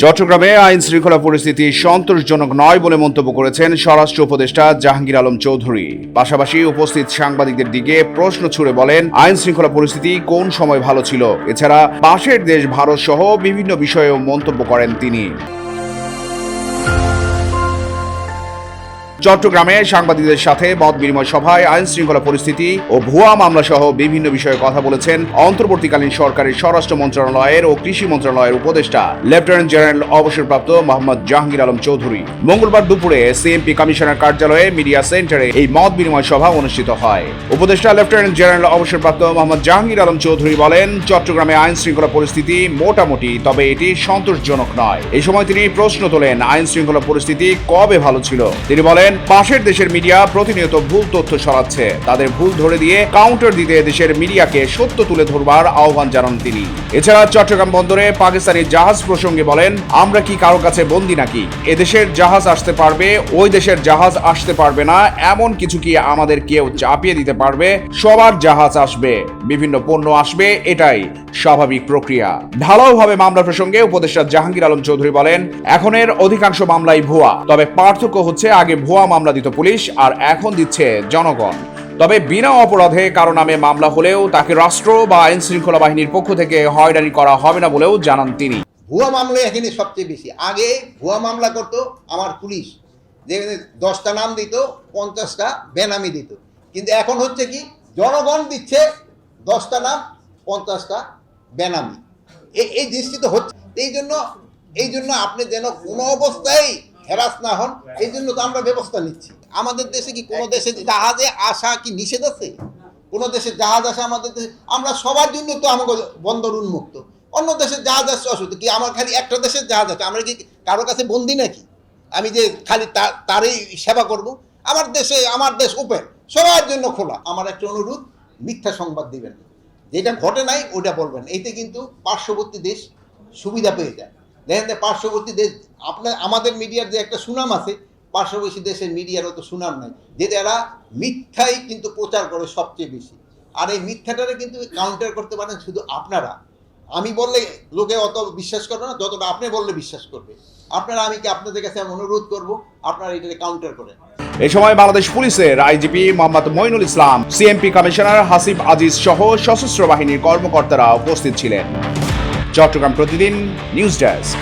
চট্টগ্রামে আইন শৃঙ্খলা পরিস্থিতি সন্তোষজনক নয় বলে মন্তব্য করেছেন স্বরাষ্ট্র উপদেষ্টা জাহাঙ্গীর আলম চৌধুরী। পাশাপাশি উপস্থিত সাংবাদিকদের দিকে প্রশ্ন ছুড়ে বলেন, আইন শৃঙ্খলা পরিস্থিতি কোন সময় ভালো ছিল? এছাড়া পাশের দেশ ভারত সহ বিভিন্ন বিষয়েও মন্তব্য করেন তিনি। চট্টগ্রামে সাংবাদিকদের সাথে মত বিনিময় সভায় আইন শৃঙ্খলা পরিস্থিতি ও ভুয়া মামলা সহ বিভিন্ন বিষয়ে কথা বলেছেন অন্তর্বর্তীকালীন সরকারের স্বরাষ্ট্র মন্ত্রণালয়ের ও কৃষি মন্ত্রণালয়ের উপদেষ্টা লেফটেন্যান্ট জেনারেল অবসরপ্রাপ্ত মোহাম্মদ জাহাঙ্গীর আলম চৌধুরী। মঙ্গলবার দুপুরে সিএমপি কমিশনার কার্যালয়ে মিডিয়া সেন্টারে এই মত বিনিময় সভা অনুষ্ঠিত হয়। উপদেষ্টা লেফটেন্যান্ট জেনারেল অবসরপ্রাপ্ত মোহাম্মদ জাহাঙ্গীর আলম চৌধুরী বলেন, চট্টগ্রামে আইন শৃঙ্খলা পরিস্থিতি মোটামুটি, তবে এটি সন্তোষজনক নয়। এই সময় তিনি প্রশ্ন তোলেন, আইন শৃঙ্খলা পরিস্থিতি কবে ভালো ছিল? তিনি বলেন, পাশের দেশের মিডিয়া প্রতিনিয়ত ভুল তথ্য ছড়াচ্ছে, তাদের ভুল ধরে দিয়ে কাউন্টার দিতে দেশের মিডিয়াকে সত্য তুলে ধরবার আহ্বান জানান তিনি। এছাড়া চট্টগ্রাম বন্দরে পাকিস্তানি জাহাজ প্রসঙ্গে বলেন, আমরা কি কারো কাছে বন্দী নাকি? এদেশের জাহাজ আসতে পারবে, ওই দেশের জাহাজ আসতে পারবে না, এমন কিছু কি আমাদের কেউ চাপিয়ে দিতে পারবে? সবার জাহাজ আসবে, বিভিন্ন পণ্য আসবে, এটাই স্বাভাবিক প্রক্রিয়া। ঢালাওভাবে মামলা প্রসঙ্গে উপদেষ্টা জাহাঙ্গীর আলম চৌধুরী বলেন, এখনের অধিকাংশ মামলাই ভুয়া, তবে পার্থক্য হচ্ছে আগে ভুয়া মামলা দিত পুলিশ আর এখন দিচ্ছে জনগণ। তবে বিনা অপরাধে কারো নামে মামলা হলেও তাকে রাষ্ট্র বা আইন শৃঙ্খলা বাহিনীর পক্ষ থেকে হয়রানি করা হবে না বলেও জানান তিনি। ভুয়া মামলা এখানে সবচেয়ে বেশি। আগে ভুয়া মামলা করতো আমার পুলিশ, যে 10টা নাম দিত, 50টা বেনামি দিত। কিন্তু এখন হচ্ছে কি, জনগণ দিচ্ছে 10টা নাম, 50টা বেনামি। এই জিনিসটি তো হচ্ছে। এই জন্য আপনি যেন কোনো অবস্থায় হেরাস না হন, এই জন্য তো আমরা ব্যবস্থা নিচ্ছি। আমাদের দেশে কি কোনো দেশে জাহাজে আসা কি নিষেধ আছে? কোনো দেশে জাহাজ আসা আমাদের দেশে, আমরা সবার জন্য তো আমাদের বন্দর উন্মুক্ত। অন্য দেশের জাহাজ আসছে অসুবিধা কি? আমার খালি একটা দেশের জাহাজ আছে, আমরা কি কারো কাছে বন্দি নাকি? আমি যে খালি তারই সেবা করব? আমার দেশ ওপেন, সবার জন্য খোলা। আমার একটা অনুরোধ, মিথ্যা সংবাদ দিবেন, যেটা ঘটে নাই ওটা বলবেন। এতে কিন্তু পার্শ্ববর্তী দেশ সুবিধা পেয়ে যায়। দেখেন যে পার্শ্ববর্তী দেশ, আমাদের মিডিয়ার যে একটা সুনাম আছে, পার্শ্ববর্তী দেশের মিডিয়ারও তো সুনাম নাই, যেটা এরা মিথ্যাই কিন্তু প্রচার করে সবচেয়ে বেশি। আর এই মিথ্যাটারে কিন্তু কাউন্টার করতে পারেন শুধু আপনারা। আমি বললে লোকে অত বিশ্বাস করবে না যতটা আপনি বললে বিশ্বাস করবে। আমি কি আপনাদের কাছে অনুরোধ করব, আপনারা এটাকে কাউন্টার করেন। এই সময় বাংলাদেশ পুলিশের আইজিপি মোহাম্মদ মঈনুল ইসলাম, সিএমপি কমিশনার হাসিব আজিজ সহ সশস্ত্র বাহিনীর কর্মকর্তারা উপস্থিত ছিলেন। চট্টগ্রাম প্রতিদিন নিউজ ডেস্ক।